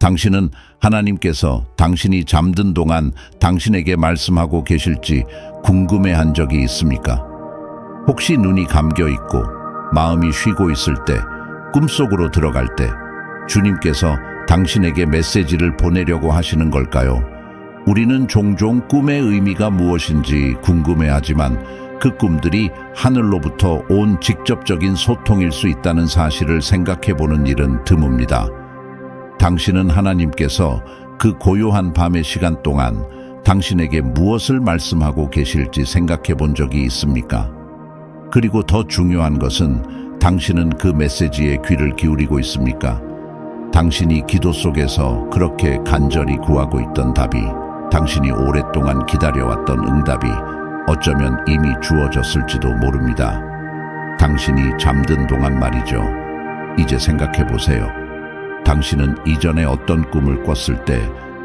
당신은 하나님께서 당신이 잠든 동안 당신에게 말씀하고 계실지 궁금해한 적이 있습니까? 혹시 눈이 감겨 있고 마음이 쉬고 있을 때, 꿈속으로 들어갈 때 주님께서 당신에게 메시지를 보내려고 하시는 걸까요? 우리는 종종 꿈의 의미가 무엇인지 궁금해하지만 그 꿈들이 하늘로부터 온 직접적인 소통일 수 있다는 사실을 생각해 보는 일은 드뭅니다. 당신은 하나님께서 그 고요한 밤의 시간 동안 당신에게 무엇을 말씀하고 계실지 생각해 본 적이 있습니까? 그리고 더 중요한 것은 당신은 그 메시지에 귀를 기울이고 있습니까? 당신이 기도 속에서 그렇게 간절히 구하고 있던 답이, 당신이 오랫동안 기다려왔던 응답이 어쩌면 이미 주어졌을지도 모릅니다. 당신이 잠든 동안 말이죠. 이제 생각해 보세요. 당신은 이전에 어떤 꿈을 꿨을 때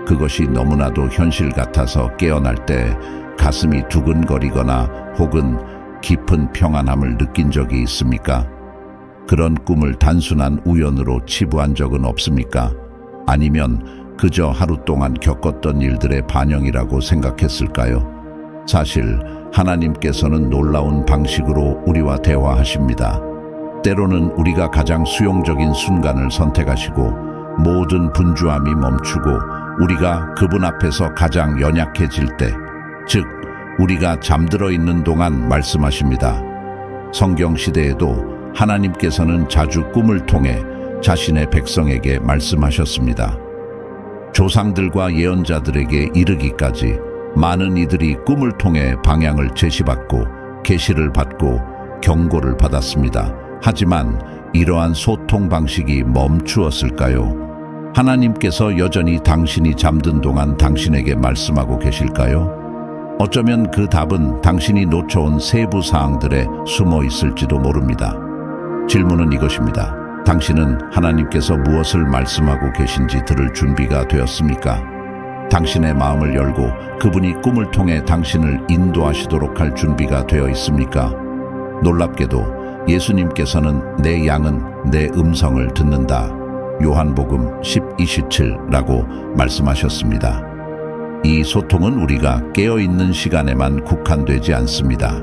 그것이 너무나도 현실 같아서 깨어날 때 가슴이 두근거리거나 혹은 깊은 평안함을 느낀 적이 있습니까? 그런 꿈을 단순한 우연으로 치부한 적은 없습니까? 아니면 그저 하루 동안 겪었던 일들의 반영이라고 생각했을까요? 사실 하나님께서는 놀라운 방식으로 우리와 대화하십니다. 때로는 우리가 가장 수용적인 순간을 선택하시고 모든 분주함이 멈추고 우리가 그분 앞에서 가장 연약해질 때, 즉 우리가 잠들어 있는 동안 말씀하십니다. 성경 시대에도 하나님께서는 자주 꿈을 통해 자신의 백성에게 말씀하셨습니다. 조상들과 예언자들에게 이르기까지 많은 이들이 꿈을 통해 방향을 제시받고 계시를 받고 경고를 받았습니다. 하지만 이러한 소통 방식이 멈추었을까요? 하나님께서 여전히 당신이 잠든 동안 당신에게 말씀하고 계실까요? 어쩌면 그 답은 당신이 놓쳐온 세부 사항들에 숨어 있을지도 모릅니다. 질문은 이것입니다. 당신은 하나님께서 무엇을 말씀하고 계신지 들을 준비가 되었습니까? 당신의 마음을 열고 그분이 꿈을 통해 당신을 인도하시도록 할 준비가 되어 있습니까? 놀랍게도 예수님께서는 내 양은 내 음성을 듣는다. 요한복음 10:27라고 말씀하셨습니다. 이 소통은 우리가 깨어있는 시간에만 국한되지 않습니다.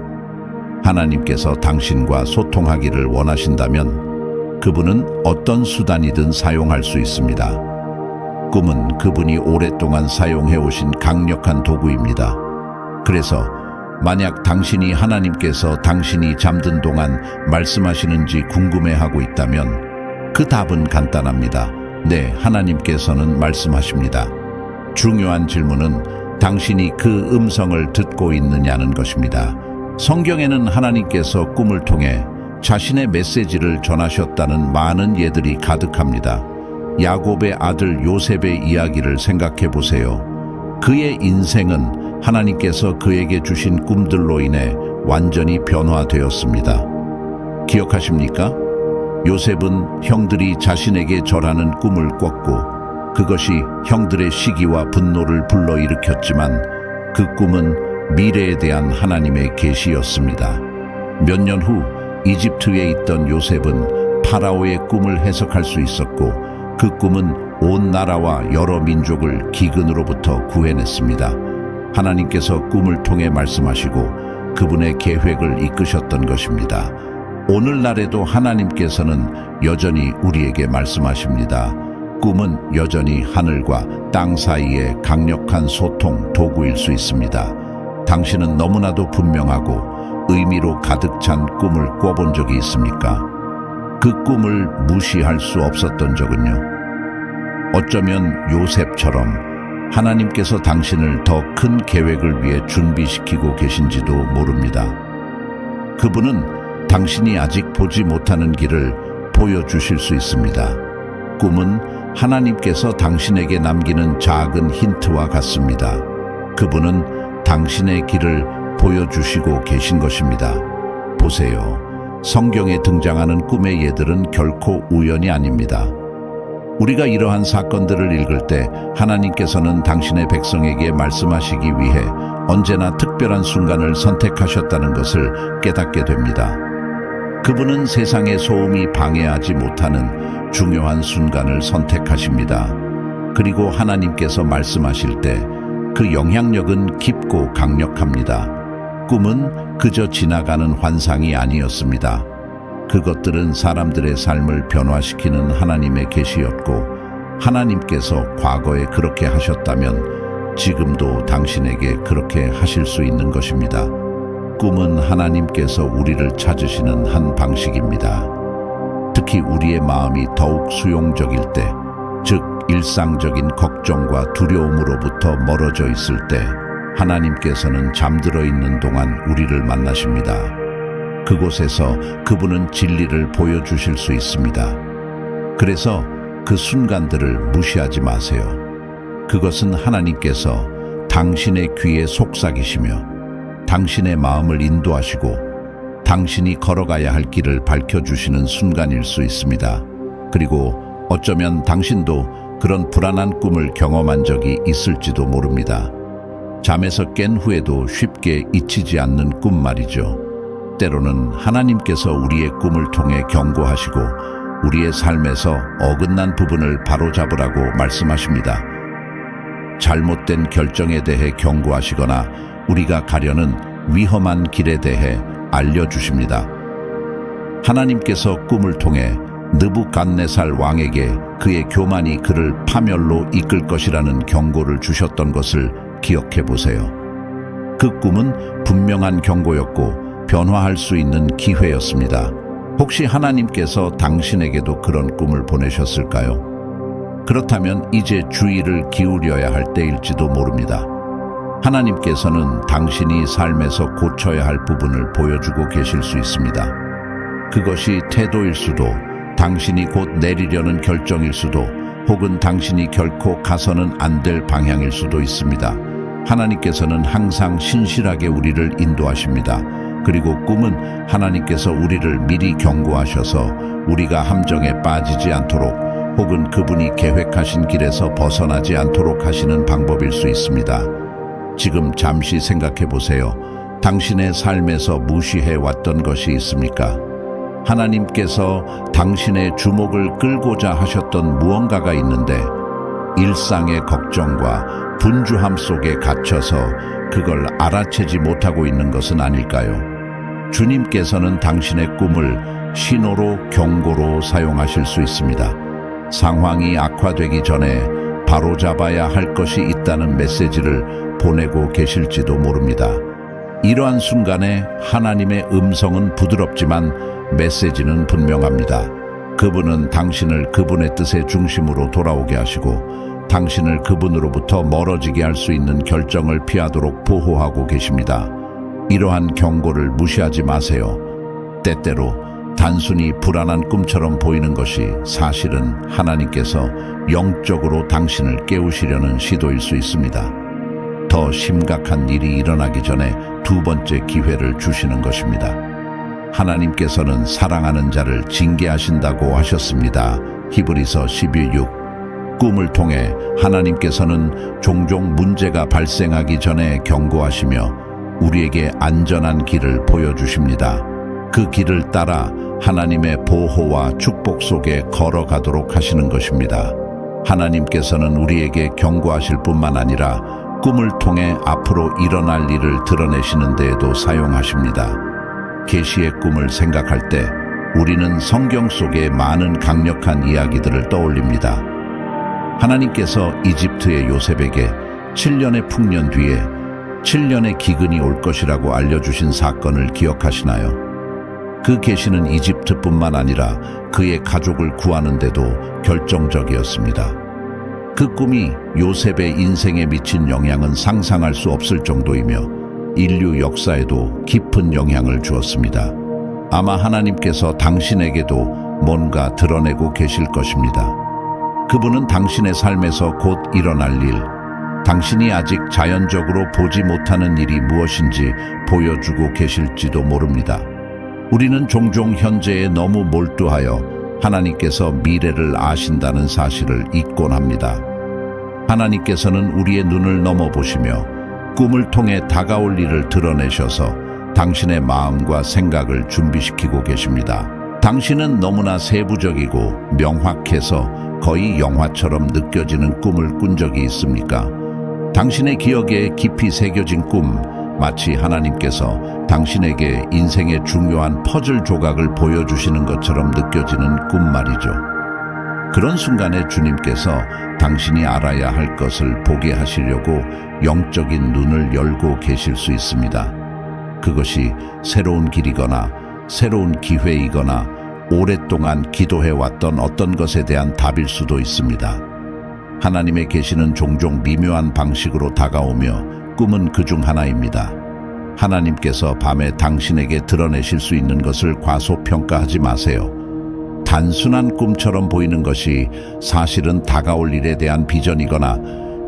하나님께서 당신과 소통하기를 원하신다면 그분은 어떤 수단이든 사용할 수 있습니다. 꿈은 그분이 오랫동안 사용해오신 강력한 도구입니다. 그래서 만약 당신이 하나님께서 당신이 잠든 동안 말씀하시는지 궁금해하고 있다면 그 답은 간단합니다. 네, 하나님께서는 말씀하십니다. 중요한 질문은 당신이 그 음성을 듣고 있느냐는 것입니다. 성경에는 하나님께서 꿈을 통해 자신의 메시지를 전하셨다는 많은 예들이 가득합니다. 야곱의 아들 요셉의 이야기를 생각해 보세요. 그의 인생은 하나님께서 그에게 주신 꿈들로 인해 완전히 변화되었습니다. 기억하십니까? 요셉은 형들이 자신에게 절하는 꿈을 꿨고 그것이 형들의 시기와 분노를 불러일으켰지만 그 꿈은 미래에 대한 하나님의 계시였습니다. 몇 년 후 이집트에 있던 요셉은 파라오의 꿈을 해석할 수 있었고 그 꿈은 온 나라와 여러 민족을 기근으로부터 구해냈습니다. 하나님께서 꿈을 통해 말씀하시고 그분의 계획을 이끄셨던 것입니다. 오늘날에도 하나님께서는 여전히 우리에게 말씀하십니다. 꿈은 여전히 하늘과 땅 사이의 강력한 소통 도구일 수 있습니다. 당신은 너무나도 분명하고 의미로 가득 찬 꿈을 꿔본 적이 있습니까? 그 꿈을 무시할 수 없었던 적은요? 어쩌면 요셉처럼 하나님께서 당신을 더 큰 계획을 위해 준비시키고 계신지도 모릅니다. 그분은 당신이 아직 보지 못하는 길을 보여주실 수 있습니다. 꿈은 하나님께서 당신에게 남기는 작은 힌트와 같습니다. 그분은 당신의 길을 보여주시고 계신 것입니다. 보세요. 성경에 등장하는 꿈의 예들은 결코 우연이 아닙니다. 우리가 이러한 사건들을 읽을 때 하나님께서는 당신의 백성에게 말씀하시기 위해 언제나 특별한 순간을 선택하셨다는 것을 깨닫게 됩니다. 그분은 세상의 소음이 방해하지 못하는 중요한 순간을 선택하십니다. 그리고 하나님께서 말씀하실 때 그 영향력은 깊고 강력합니다. 꿈은 그저 지나가는 환상이 아니었습니다. 그것들은 사람들의 삶을 변화시키는 하나님의 계시였고, 하나님께서 과거에 그렇게 하셨다면 지금도 당신에게 그렇게 하실 수 있는 것입니다. 꿈은 하나님께서 우리를 찾으시는 한 방식입니다. 특히 우리의 마음이 더욱 수용적일 때, 즉 일상적인 걱정과 두려움으로부터 멀어져 있을 때, 하나님께서는 잠들어 있는 동안 우리를 만나십니다. 그곳에서 그분은 진리를 보여주실 수 있습니다. 그래서 그 순간들을 무시하지 마세요. 그것은 하나님께서 당신의 귀에 속삭이시며 당신의 마음을 인도하시고 당신이 걸어가야 할 길을 밝혀주시는 순간일 수 있습니다. 그리고 어쩌면 당신도 그런 불안한 꿈을 경험한 적이 있을지도 모릅니다. 잠에서 깬 후에도 쉽게 잊히지 않는 꿈 말이죠. 때로는 하나님께서 우리의 꿈을 통해 경고하시고 우리의 삶에서 어긋난 부분을 바로잡으라고 말씀하십니다. 잘못된 결정에 대해 경고하시거나 우리가 가려는 위험한 길에 대해 알려주십니다. 하나님께서 꿈을 통해 느부갓네살 왕에게 그의 교만이 그를 파멸로 이끌 것이라는 경고를 주셨던 것을 기억해 보세요. 그 꿈은 분명한 경고였고 변화할 수 있는 기회였습니다. 혹시 하나님께서 당신에게도 그런 꿈을 보내셨을까요? 그렇다면 이제 주의를 기울여야 할 때일지도 모릅니다. 하나님께서는 당신이 삶에서 고쳐야 할 부분을 보여주고 계실 수 있습니다. 그것이 태도일 수도, 당신이 곧 내리려는 결정일 수도, 혹은 당신이 결코 가서는 안 될 방향일 수도 있습니다. 하나님께서는 항상 신실하게 우리를 인도하십니다. 그리고 꿈은 하나님께서 우리를 미리 경고하셔서 우리가 함정에 빠지지 않도록, 혹은 그분이 계획하신 길에서 벗어나지 않도록 하시는 방법일 수 있습니다. 지금 잠시 생각해 보세요. 당신의 삶에서 무시해 왔던 것이 있습니까? 하나님께서 당신의 주목을 끌고자 하셨던 무언가가 있는데 일상의 걱정과 분주함 속에 갇혀서 그걸 알아채지 못하고 있는 것은 아닐까요? 주님께서는 당신의 꿈을 신호로, 경고로 사용하실 수 있습니다. 상황이 악화되기 전에 바로잡아야 할 것이 있다는 메시지를 보내고 계실지도 모릅니다. 이러한 순간에 하나님의 음성은 부드럽지만 메시지는 분명합니다. 그분은 당신을 그분의 뜻의 중심으로 돌아오게 하시고 당신을 그분으로부터 멀어지게 할 수 있는 결정을 피하도록 보호하고 계십니다. 이러한 경고를 무시하지 마세요. 때때로 단순히 불안한 꿈처럼 보이는 것이 사실은 하나님께서 영적으로 당신을 깨우시려는 시도일 수 있습니다. 더 심각한 일이 일어나기 전에 두 번째 기회를 주시는 것입니다. 하나님께서는 사랑하는 자를 징계하신다고 하셨습니다. 히브리서 12:6. 꿈을 통해 하나님께서는 종종 문제가 발생하기 전에 경고하시며 우리에게 안전한 길을 보여주십니다. 그 길을 따라 하나님의 보호와 축복 속에 걸어가도록 하시는 것입니다. 하나님께서는 우리에게 경고하실 뿐만 아니라 꿈을 통해 앞으로 일어날 일을 드러내시는 데에도 사용하십니다. 계시의 꿈을 생각할 때 우리는 성경 속의 많은 강력한 이야기들을 떠올립니다. 하나님께서 이집트의 요셉에게 7년의 풍년 뒤에 7년의 기근이 올 것이라고 알려주신 사건을 기억하시나요? 그 계시는 이집트뿐만 아니라 그의 가족을 구하는 데도 결정적이었습니다. 그 꿈이 요셉의 인생에 미친 영향은 상상할 수 없을 정도이며 인류 역사에도 깊은 영향을 주었습니다. 아마 하나님께서 당신에게도 뭔가 드러내고 계실 것입니다. 그분은 당신의 삶에서 곧 일어날 일, 당신이 아직 자연적으로 보지 못하는 일이 무엇인지 보여주고 계실지도 모릅니다. 우리는 종종 현재에 너무 몰두하여 하나님께서 미래를 아신다는 사실을 잊곤 합니다. 하나님께서는 우리의 눈을 넘어보시며 꿈을 통해 다가올 일을 드러내셔서 당신의 마음과 생각을 준비시키고 계십니다. 당신은 너무나 세부적이고 명확해서 거의 영화처럼 느껴지는 꿈을 꾼 적이 있습니까? 당신의 기억에 깊이 새겨진 꿈, 마치 하나님께서 당신에게 인생의 중요한 퍼즐 조각을 보여주시는 것처럼 느껴지는 꿈 말이죠. 그런 순간에 주님께서 당신이 알아야 할 것을 보게 하시려고 영적인 눈을 열고 계실 수 있습니다. 그것이 새로운 길이거나 새로운 기회이거나 오랫동안 기도해왔던 어떤 것에 대한 답일 수도 있습니다. 하나님의 계시는 종종 미묘한 방식으로 다가오며 꿈은 그중 하나입니다. 하나님께서 밤에 당신에게 드러내실 수 있는 것을 과소평가하지 마세요. 단순한 꿈처럼 보이는 것이 사실은 다가올 일에 대한 비전이거나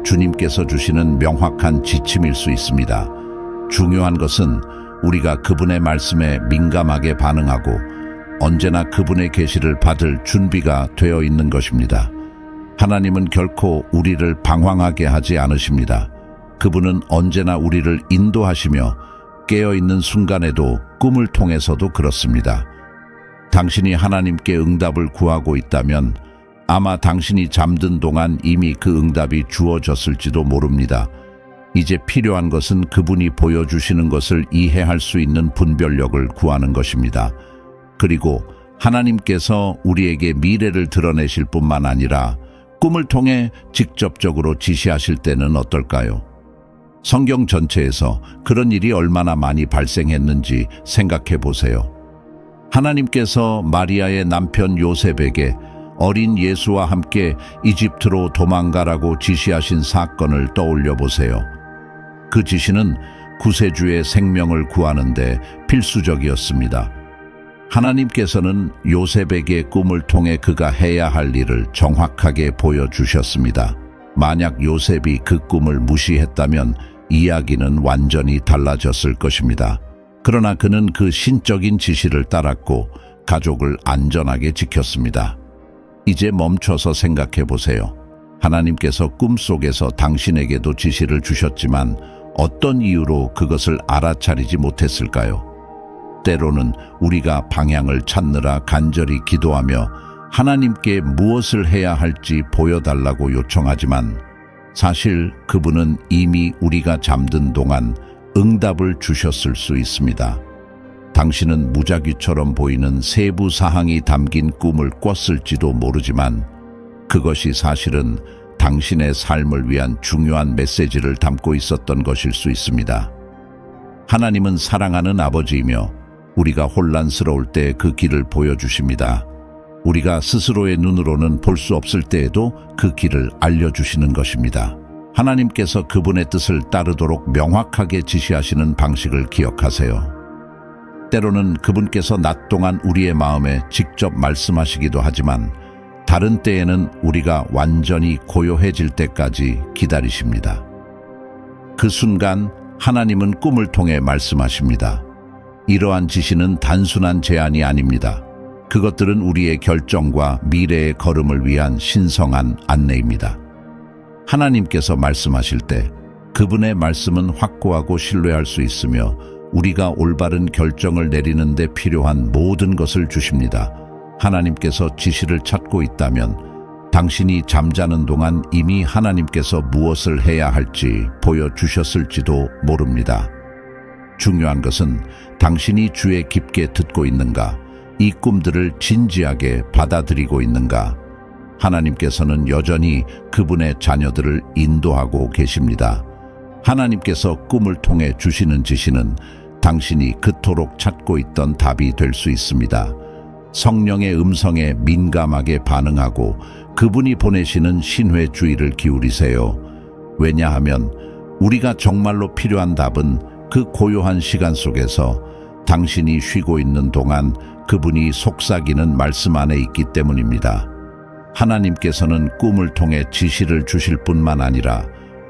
주님께서 주시는 명확한 지침일 수 있습니다. 중요한 것은 우리가 그분의 말씀에 민감하게 반응하고 언제나 그분의 계시를 받을 준비가 되어 있는 것입니다. 하나님은 결코 우리를 방황하게 하지 않으십니다. 그분은 언제나 우리를 인도하시며 깨어있는 순간에도 꿈을 통해서도 그렇습니다. 당신이 하나님께 응답을 구하고 있다면 아마 당신이 잠든 동안 이미 그 응답이 주어졌을지도 모릅니다. 이제 필요한 것은 그분이 보여주시는 것을 이해할 수 있는 분별력을 구하는 것입니다. 그리고 하나님께서 우리에게 미래를 드러내실 뿐만 아니라 꿈을 통해 직접적으로 지시하실 때는 어떨까요? 성경 전체에서 그런 일이 얼마나 많이 발생했는지 생각해 보세요. 하나님께서 마리아의 남편 요셉에게 어린 예수와 함께 이집트로 도망가라고 지시하신 사건을 떠올려 보세요. 그 지시는 구세주의 생명을 구하는 데 필수적이었습니다. 하나님께서는 요셉에게 꿈을 통해 그가 해야 할 일을 정확하게 보여주셨습니다. 만약 요셉이 그 꿈을 무시했다면 이야기는 완전히 달라졌을 것입니다. 그러나 그는 그 신적인 지시를 따랐고 가족을 안전하게 지켰습니다. 이제 멈춰서 생각해 보세요. 하나님께서 꿈속에서 당신에게도 지시를 주셨지만 어떤 이유로 그것을 알아차리지 못했을까요? 때로는 우리가 방향을 찾느라 간절히 기도하며 하나님께 무엇을 해야 할지 보여달라고 요청하지만 사실 그분은 이미 우리가 잠든 동안 응답을 주셨을 수 있습니다. 당신은 무작위처럼 보이는 세부 사항이 담긴 꿈을 꿨을지도 모르지만 그것이 사실은 당신의 삶을 위한 중요한 메시지를 담고 있었던 것일 수 있습니다. 하나님은 사랑하는 아버지이며 우리가 혼란스러울 때 그 길을 보여주십니다. 우리가 스스로의 눈으로는 볼 수 없을 때에도 그 길을 알려주시는 것입니다. 하나님께서 그분의 뜻을 따르도록 명확하게 지시하시는 방식을 기억하세요. 때로는 그분께서 낮 동안 우리의 마음에 직접 말씀하시기도 하지만 다른 때에는 우리가 완전히 고요해질 때까지 기다리십니다. 그 순간 하나님은 꿈을 통해 말씀하십니다. 이러한 지시는 단순한 제안이 아닙니다. 그것들은 우리의 결정과 미래의 걸음을 위한 신성한 안내입니다. 하나님께서 말씀하실 때 그분의 말씀은 확고하고 신뢰할 수 있으며 우리가 올바른 결정을 내리는 데 필요한 모든 것을 주십니다. 하나님께서 지시를 찾고 있다면 당신이 잠자는 동안 이미 하나님께서 무엇을 해야 할지 보여주셨을지도 모릅니다. 중요한 것은 당신이 주에 깊게 듣고 있는가, 이 꿈들을 진지하게 받아들이고 있는가. 하나님께서는 여전히 그분의 자녀들을 인도하고 계십니다. 하나님께서 꿈을 통해 주시는 지시는 당신이 그토록 찾고 있던 답이 될 수 있습니다. 성령의 음성에 민감하게 반응하고 그분이 보내시는 신뢰 주의를 기울이세요. 왜냐하면 우리가 정말로 필요한 답은 그 고요한 시간 속에서 당신이 쉬고 있는 동안 그분이 속삭이는 말씀 안에 있기 때문입니다. 하나님께서는 꿈을 통해 지시를 주실 뿐만 아니라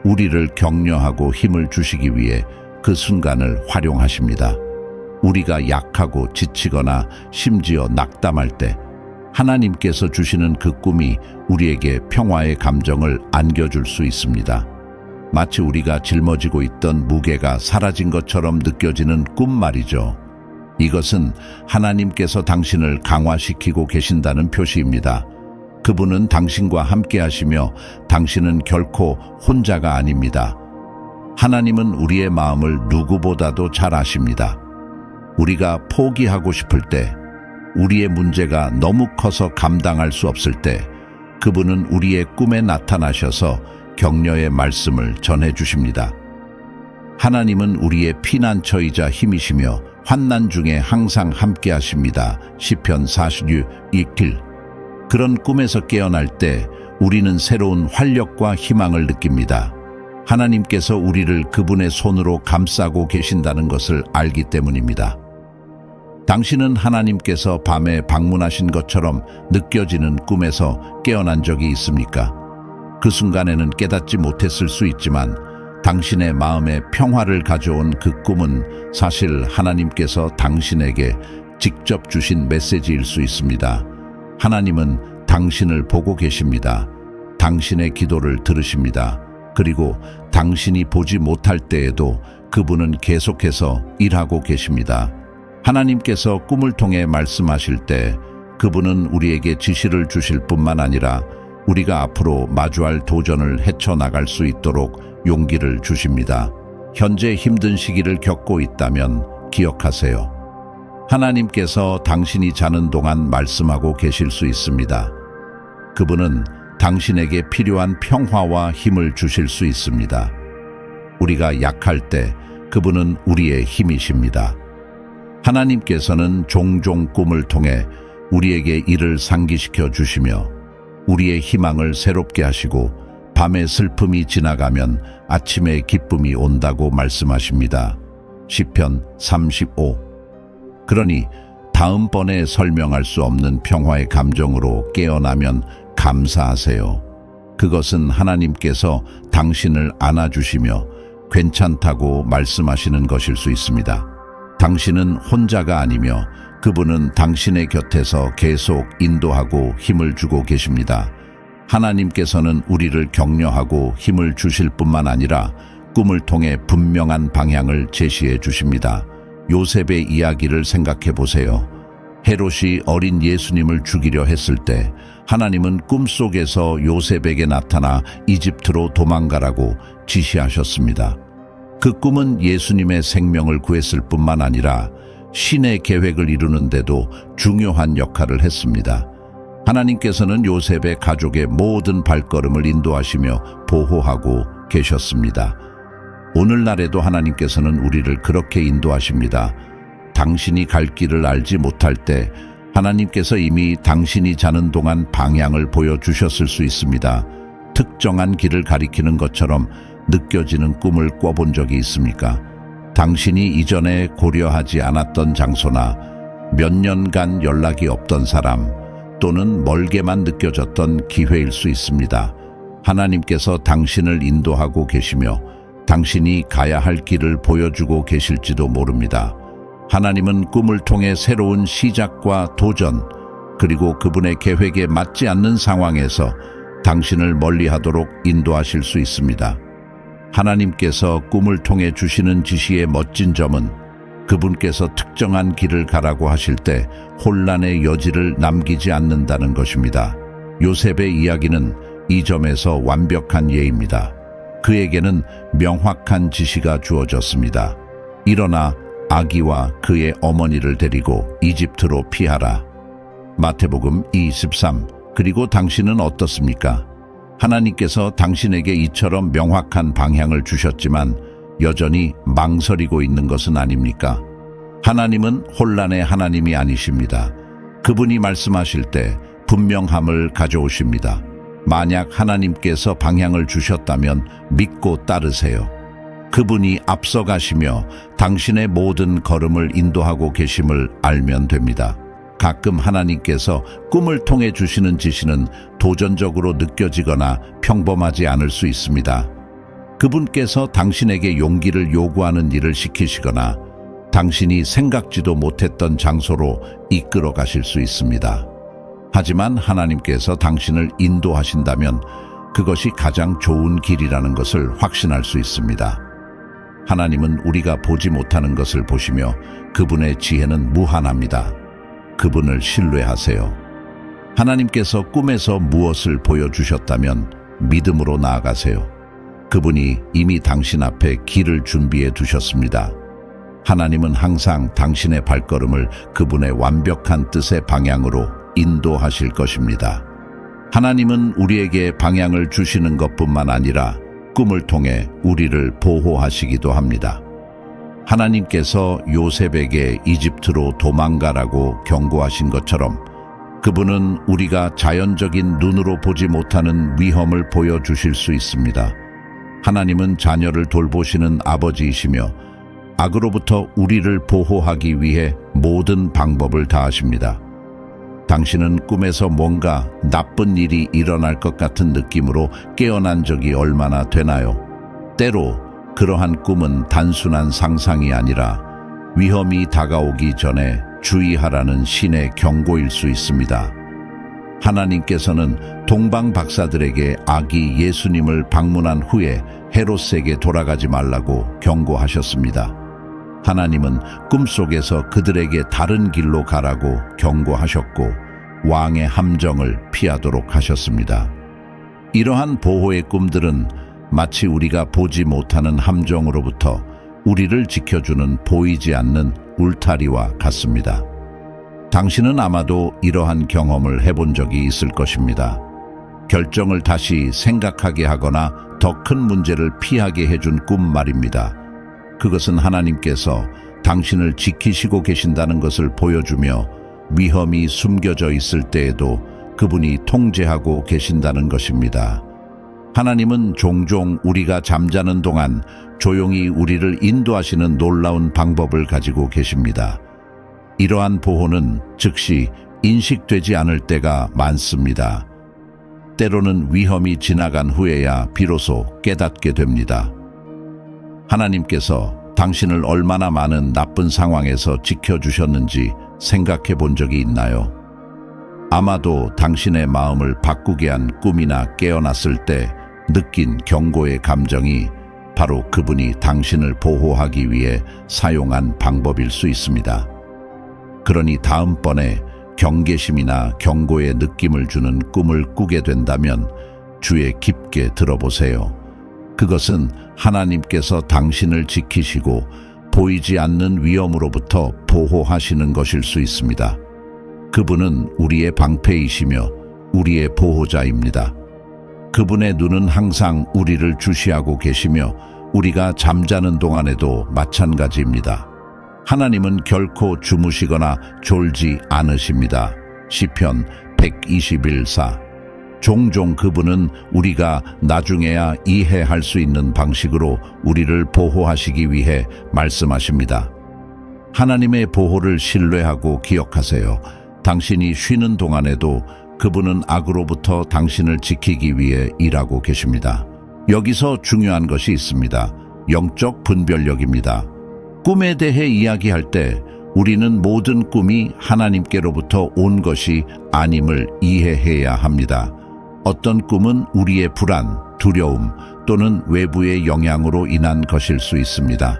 우리를 격려하고 힘을 주시기 위해 그 순간을 활용하십니다. 우리가 약하고 지치거나 심지어 낙담할 때 하나님께서 주시는 그 꿈이 우리에게 평화의 감정을 안겨줄 수 있습니다. 마치 우리가 짊어지고 있던 무게가 사라진 것처럼 느껴지는 꿈 말이죠. 이것은 하나님께서 당신을 강화시키고 계신다는 표시입니다. 그분은 당신과 함께 하시며 당신은 결코 혼자가 아닙니다. 하나님은 우리의 마음을 누구보다도 잘 아십니다. 우리가 포기하고 싶을 때, 우리의 문제가 너무 커서 감당할 수 없을 때, 그분은 우리의 꿈에 나타나셔서 격려의 말씀을 전해주십니다. 하나님은 우리의 피난처이자 힘이시며 환난 중에 항상 함께 하십니다. 시편 46:1. 그런 꿈에서 깨어날 때 우리는 새로운 활력과 희망을 느낍니다. 하나님께서 우리를 그분의 손으로 감싸고 계신다는 것을 알기 때문입니다. 당신은 하나님께서 밤에 방문하신 것처럼 느껴지는 꿈에서 깨어난 적이 있습니까? 그 순간에는 깨닫지 못했을 수 있지만 당신의 마음에 평화를 가져온 그 꿈은 사실 하나님께서 당신에게 직접 주신 메시지일 수 있습니다. 하나님은 당신을 보고 계십니다. 당신의 기도를 들으십니다. 그리고 당신이 보지 못할 때에도 그분은 계속해서 일하고 계십니다. 하나님께서 꿈을 통해 말씀하실 때 그분은 우리에게 지시를 주실 뿐만 아니라 우리가 앞으로 마주할 도전을 헤쳐나갈 수 있도록 용기를 주십니다. 현재 힘든 시기를 겪고 있다면 기억하세요. 하나님께서 당신이 자는 동안 말씀하고 계실 수 있습니다. 그분은 당신에게 필요한 평화와 힘을 주실 수 있습니다. 우리가 약할 때 그분은 우리의 힘이십니다. 하나님께서는 종종 꿈을 통해 우리에게 이를 상기시켜 주시며 우리의 희망을 새롭게 하시고 밤의 슬픔이 지나가면 아침의 기쁨이 온다고 말씀하십니다. 시편 35. 그러니 다음번에 설명할 수 없는 평화의 감정으로 깨어나면 감사하세요. 그것은 하나님께서 당신을 안아주시며 괜찮다고 말씀하시는 것일 수 있습니다. 당신은 혼자가 아니며 그분은 당신의 곁에서 계속 인도하고 힘을 주고 계십니다. 하나님께서는 우리를 격려하고 힘을 주실 뿐만 아니라 꿈을 통해 분명한 방향을 제시해 주십니다. 요셉의 이야기를 생각해 보세요. 헤롯이 어린 예수님을 죽이려 했을 때 하나님은 꿈속에서 요셉에게 나타나 이집트로 도망가라고 지시하셨습니다. 그 꿈은 예수님의 생명을 구했을 뿐만 아니라 신의 계획을 이루는데도 중요한 역할을 했습니다. 하나님께서는 요셉의 가족의 모든 발걸음을 인도하시며 보호하고 계셨습니다. 오늘날에도 하나님께서는 우리를 그렇게 인도하십니다. 당신이 갈 길을 알지 못할 때 하나님께서 이미 당신이 자는 동안 방향을 보여주셨을 수 있습니다. 특정한 길을 가리키는 것처럼 느껴지는 꿈을 꿔본 적이 있습니까? 당신이 이전에 고려하지 않았던 장소나 몇 년간 연락이 없던 사람 또는 멀게만 느껴졌던 기회일 수 있습니다. 하나님께서 당신을 인도하고 계시며 당신이 가야 할 길을 보여주고 계실지도 모릅니다. 하나님은 꿈을 통해 새로운 시작과 도전, 그리고 그분의 계획에 맞지 않는 상황에서 당신을 멀리하도록 인도하실 수 있습니다. 하나님께서 꿈을 통해 주시는 지시의 멋진 점은 그분께서 특정한 길을 가라고 하실 때 혼란의 여지를 남기지 않는다는 것입니다. 요셉의 이야기는 이 점에서 완벽한 예입니다. 그에게는 명확한 지시가 주어졌습니다. 일어나 아기와 그의 어머니를 데리고 이집트로 피하라. 마태복음 2:13. 그리고 당신은 어떻습니까? 하나님께서 당신에게 이처럼 명확한 방향을 주셨지만 여전히 망설이고 있는 것은 아닙니까? 하나님은 혼란의 하나님이 아니십니다. 그분이 말씀하실 때 분명함을 가져오십니다. 만약 하나님께서 방향을 주셨다면 믿고 따르세요. 그분이 앞서가시며 당신의 모든 걸음을 인도하고 계심을 알면 됩니다. 가끔 하나님께서 꿈을 통해 주시는 지시는 도전적으로 느껴지거나 평범하지 않을 수 있습니다. 그분께서 당신에게 용기를 요구하는 일을 시키시거나 당신이 생각지도 못했던 장소로 이끌어 가실 수 있습니다. 하지만 하나님께서 당신을 인도하신다면 그것이 가장 좋은 길이라는 것을 확신할 수 있습니다. 하나님은 우리가 보지 못하는 것을 보시며 그분의 지혜는 무한합니다. 그분을 신뢰하세요. 하나님께서 꿈에서 무엇을 보여주셨다면 믿음으로 나아가세요. 그분이 이미 당신 앞에 길을 준비해 두셨습니다. 하나님은 항상 당신의 발걸음을 그분의 완벽한 뜻의 방향으로 인도하실 것입니다. 하나님은 우리에게 방향을 주시는 것뿐만 아니라 꿈을 통해 우리를 보호하시기도 합니다. 하나님께서 요셉에게 이집트로 도망가라고 경고하신 것처럼 그분은 우리가 자연적인 눈으로 보지 못하는 위험을 보여주실 수 있습니다. 하나님은 자녀를 돌보시는 아버지이시며 악으로부터 우리를 보호하기 위해 모든 방법을 다하십니다. 당신은 꿈에서 뭔가 나쁜 일이 일어날 것 같은 느낌으로 깨어난 적이 얼마나 되나요? 때로 그러한 꿈은 단순한 상상이 아니라 위험이 다가오기 전에 주의하라는 신의 경고일 수 있습니다. 하나님께서는 동방 박사들에게 아기 예수님을 방문한 후에 헤롯에게 돌아가지 말라고 경고하셨습니다. 하나님은 꿈속에서 그들에게 다른 길로 가라고 경고하셨고 왕의 함정을 피하도록 하셨습니다. 이러한 보호의 꿈들은 마치 우리가 보지 못하는 함정으로부터 우리를 지켜주는 보이지 않는 울타리와 같습니다. 당신은 아마도 이러한 경험을 해본 적이 있을 것입니다. 결정을 다시 생각하게 하거나 더 큰 문제를 피하게 해준 꿈 말입니다. 그것은 하나님께서 당신을 지키시고 계신다는 것을 보여주며 위험이 숨겨져 있을 때에도 그분이 통제하고 계신다는 것입니다. 하나님은 종종 우리가 잠자는 동안 조용히 우리를 인도하시는 놀라운 방법을 가지고 계십니다. 이러한 보호는 즉시 인식되지 않을 때가 많습니다. 때로는 위험이 지나간 후에야 비로소 깨닫게 됩니다. 하나님께서 당신을 얼마나 많은 나쁜 상황에서 지켜주셨는지 생각해 본 적이 있나요? 아마도 당신의 마음을 바꾸게 한 꿈이나 깨어났을 때 느낀 경고의 감정이 바로 그분이 당신을 보호하기 위해 사용한 방법일 수 있습니다. 그러니 다음번에 경계심이나 경고의 느낌을 주는 꿈을 꾸게 된다면 주의 깊게 들어보세요. 그것은 하나님께서 당신을 지키시고 보이지 않는 위험으로부터 보호하시는 것일 수 있습니다. 그분은 우리의 방패이시며 우리의 보호자입니다. 그분의 눈은 항상 우리를 주시하고 계시며 우리가 잠자는 동안에도 마찬가지입니다. 하나님은 결코 주무시거나 졸지 않으십니다. 시편 121사. 종종 그분은 우리가 나중에야 이해할 수 있는 방식으로 우리를 보호하시기 위해 말씀하십니다. 하나님의 보호를 신뢰하고 기억하세요. 당신이 쉬는 동안에도 그분은 악으로부터 당신을 지키기 위해 일하고 계십니다. 여기서 중요한 것이 있습니다. 영적 분별력입니다. 꿈에 대해 이야기할 때 우리는 모든 꿈이 하나님께로부터 온 것이 아님을 이해해야 합니다. 어떤 꿈은 우리의 불안, 두려움 또는 외부의 영향으로 인한 것일 수 있습니다.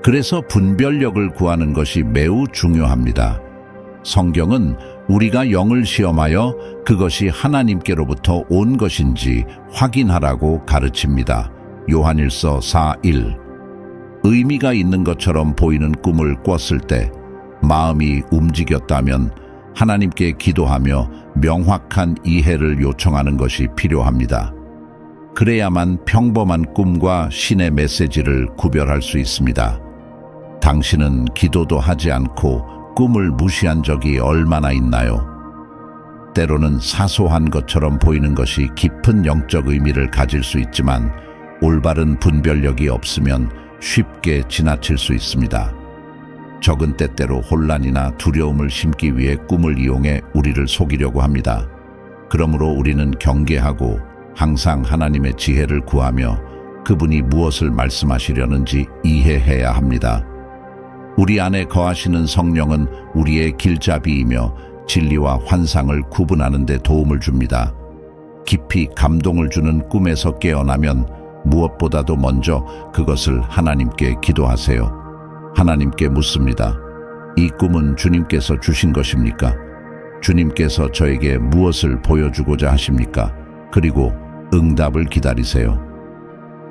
그래서 분별력을 구하는 것이 매우 중요합니다. 성경은 우리가 영을 시험하여 그것이 하나님께로부터 온 것인지 확인하라고 가르칩니다. 요한일서 4:1. 의미가 있는 것처럼 보이는 꿈을 꿨을 때 마음이 움직였다면 하나님께 기도하며 명확한 이해를 요청하는 것이 필요합니다. 그래야만 평범한 꿈과 신의 메시지를 구별할 수 있습니다. 당신은 기도도 하지 않고 꿈을 무시한 적이 얼마나 있나요? 때로는 사소한 것처럼 보이는 것이 깊은 영적 의미를 가질 수 있지만 올바른 분별력이 없으면 쉽게 지나칠 수 있습니다. 적은 때때로 혼란이나 두려움을 심기 위해 꿈을 이용해 우리를 속이려고 합니다. 그러므로 우리는 경계하고 항상 하나님의 지혜를 구하며 그분이 무엇을 말씀하시려는지 이해해야 합니다. 우리 안에 거하시는 성령은 우리의 길잡이이며 진리와 환상을 구분하는 데 도움을 줍니다. 깊이 감동을 주는 꿈에서 깨어나면 무엇보다도 먼저 그것을 하나님께 기도하세요. 하나님께 묻습니다. 이 꿈은 주님께서 주신 것입니까? 주님께서 저에게 무엇을 보여주고자 하십니까? 그리고 응답을 기다리세요.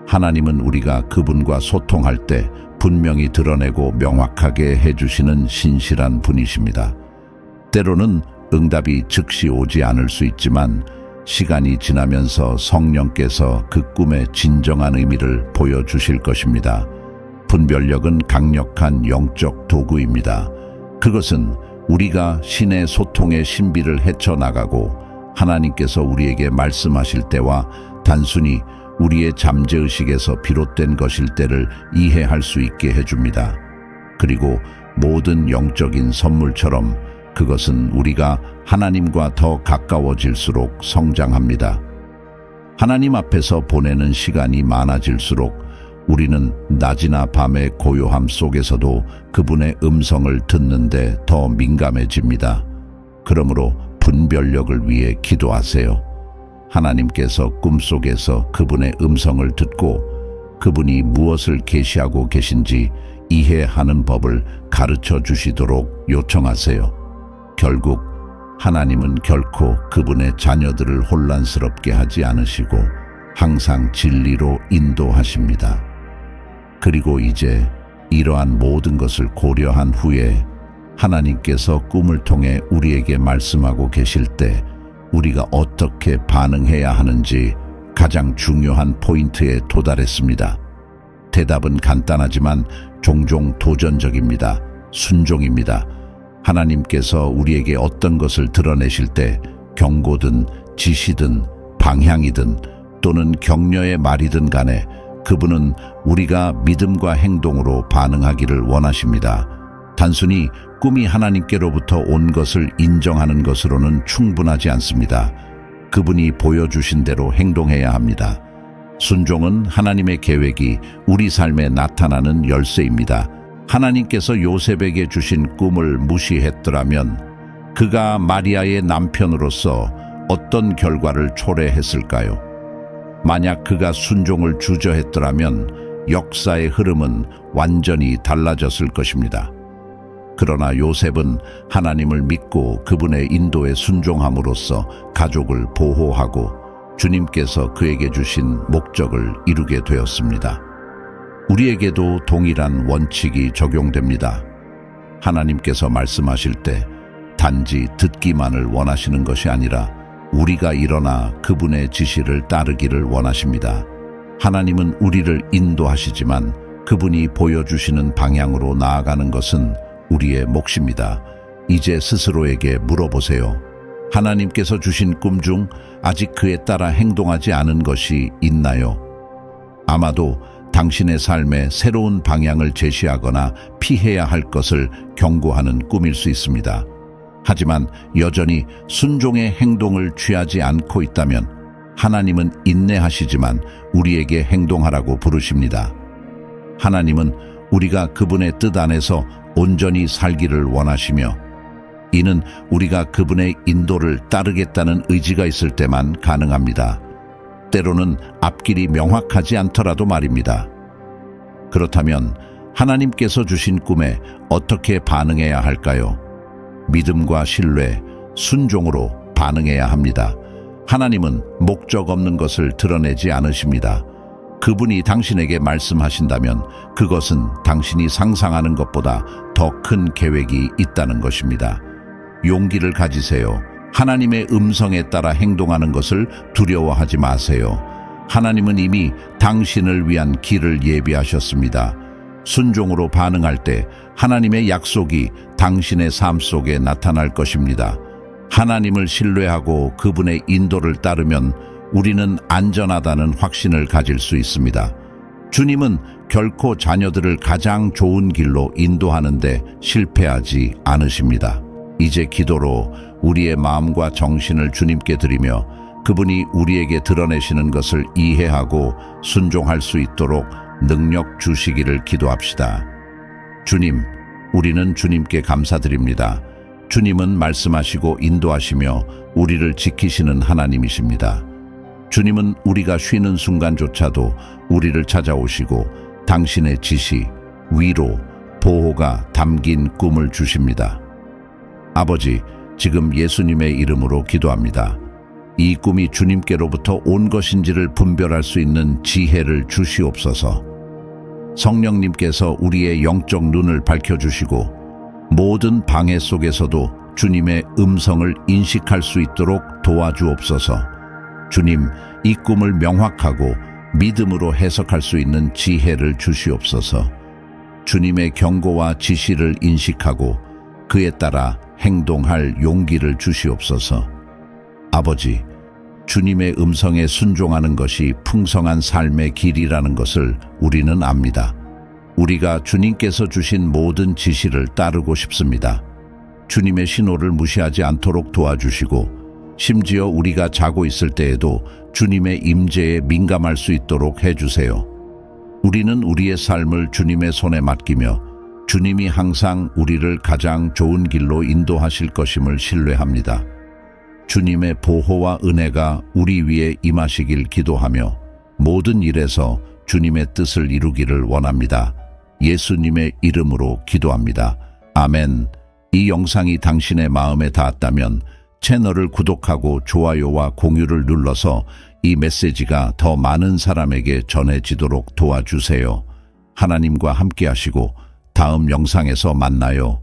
하나님은 우리가 그분과 소통할 때 분명히 드러내고 명확하게 해주시는 신실한 분이십니다. 때로는 응답이 즉시 오지 않을 수 있지만 시간이 지나면서 성령께서 그 꿈의 진정한 의미를 보여주실 것입니다. 분별력은 강력한 영적 도구입니다. 그것은 우리가 신의 소통의 신비를 헤쳐나가고 하나님께서 우리에게 말씀하실 때와 단순히 우리의 잠재의식에서 비롯된 것일 때를 이해할 수 있게 해줍니다. 그리고 모든 영적인 선물처럼 그것은 우리가 하나님과 더 가까워질수록 성장합니다. 하나님 앞에서 보내는 시간이 많아질수록 우리는 낮이나 밤의 고요함 속에서도 그분의 음성을 듣는데 더 민감해집니다. 그러므로 분별력을 위해 기도하세요. 하나님께서 꿈속에서 그분의 음성을 듣고 그분이 무엇을 계시하고 계신지 이해하는 법을 가르쳐 주시도록 요청하세요. 결국 하나님은 결코 그분의 자녀들을 혼란스럽게 하지 않으시고 항상 진리로 인도하십니다. 그리고 이제 이러한 모든 것을 고려한 후에 하나님께서 꿈을 통해 우리에게 말씀하고 계실 때 우리가 어떻게 반응해야 하는지 가장 중요한 포인트에 도달했습니다. 대답은 간단하지만 종종 도전적입니다. 순종입니다. 하나님께서 우리에게 어떤 것을 드러내실 때 경고든 지시든 방향이든 또는 격려의 말이든 간에 그분은 우리가 믿음과 행동으로 반응하기를 원하십니다. 단순히 꿈이 하나님께로부터 온 것을 인정하는 것으로는 충분하지 않습니다. 그분이 보여주신 대로 행동해야 합니다. 순종은 하나님의 계획이 우리 삶에 나타나는 열쇠입니다. 하나님께서 요셉에게 주신 꿈을 무시했더라면 그가 마리아의 남편으로서 어떤 결과를 초래했을까요? 만약 그가 순종을 주저했더라면 역사의 흐름은 완전히 달라졌을 것입니다. 그러나 요셉은 하나님을 믿고 그분의 인도에 순종함으로써 가족을 보호하고 주님께서 그에게 주신 목적을 이루게 되었습니다. 우리에게도 동일한 원칙이 적용됩니다. 하나님께서 말씀하실 때 단지 듣기만을 원하시는 것이 아니라 우리가 일어나 그분의 지시를 따르기를 원하십니다. 하나님은 우리를 인도하시지만 그분이 보여주시는 방향으로 나아가는 것은 우리의 몫입니다. 이제 스스로에게 물어보세요. 하나님께서 주신 꿈 중 아직 그에 따라 행동하지 않은 것이 있나요? 아마도 당신의 삶에 새로운 방향을 제시하거나 피해야 할 것을 경고하는 꿈일 수 있습니다. 하지만 여전히 순종의 행동을 취하지 않고 있다면 하나님은 인내하시지만 우리에게 행동하라고 부르십니다. 하나님은 우리가 그분의 뜻 안에서 온전히 살기를 원하시며 이는 우리가 그분의 인도를 따르겠다는 의지가 있을 때만 가능합니다. 때로는 앞길이 명확하지 않더라도 말입니다. 그렇다면 하나님께서 주신 꿈에 어떻게 반응해야 할까요? 믿음과 신뢰, 순종으로 반응해야 합니다. 하나님은 목적 없는 것을 드러내지 않으십니다. 그분이 당신에게 말씀하신다면 그것은 당신이 상상하는 것보다 더 큰 계획이 있다는 것입니다. 용기를 가지세요. 하나님의 음성에 따라 행동하는 것을 두려워하지 마세요. 하나님은 이미 당신을 위한 길을 예비하셨습니다. 순종으로 반응할 때 하나님의 약속이 당신의 삶 속에 나타날 것입니다. 하나님을 신뢰하고 그분의 인도를 따르면 우리는 안전하다는 확신을 가질 수 있습니다. 주님은 결코 자녀들을 가장 좋은 길로 인도하는데 실패하지 않으십니다. 이제 기도로 우리의 마음과 정신을 주님께 드리며 그분이 우리에게 드러내시는 것을 이해하고 순종할 수 있도록 능력 주시기를 기도합시다. 주님, 우리는 주님께 감사드립니다. 주님은 말씀하시고 인도하시며 우리를 지키시는 하나님이십니다. 주님은 우리가 쉬는 순간조차도 우리를 찾아오시고 당신의 지시, 위로, 보호가 담긴 꿈을 주십니다. 아버지, 지금 예수님의 이름으로 기도합니다. 이 꿈이 주님께로부터 온 것인지를 분별할 수 있는 지혜를 주시옵소서. 성령님께서 우리의 영적 눈을 밝혀주시고 모든 방해 속에서도 주님의 음성을 인식할 수 있도록 도와주옵소서. 주님, 이 꿈을 명확하고 믿음으로 해석할 수 있는 지혜를 주시옵소서. 주님의 경고와 지시를 인식하고 그에 따라 행동할 용기를 주시옵소서. 아버지, 주님의 음성에 순종하는 것이 풍성한 삶의 길이라는 것을 우리는 압니다. 우리가 주님께서 주신 모든 지시를 따르고 싶습니다. 주님의 신호를 무시하지 않도록 도와주시고 심지어 우리가 자고 있을 때에도 주님의 임재에 민감할 수 있도록 해주세요. 우리는 우리의 삶을 주님의 손에 맡기며 주님이 항상 우리를 가장 좋은 길로 인도하실 것임을 신뢰합니다. 주님의 보호와 은혜가 우리 위에 임하시길 기도하며 모든 일에서 주님의 뜻을 이루기를 원합니다. 예수님의 이름으로 기도합니다. 아멘. 이 영상이 당신의 마음에 닿았다면 채널을 구독하고 좋아요와 공유를 눌러서 이 메시지가 더 많은 사람에게 전해지도록 도와주세요. 하나님과 함께 하시고 다음 영상에서 만나요.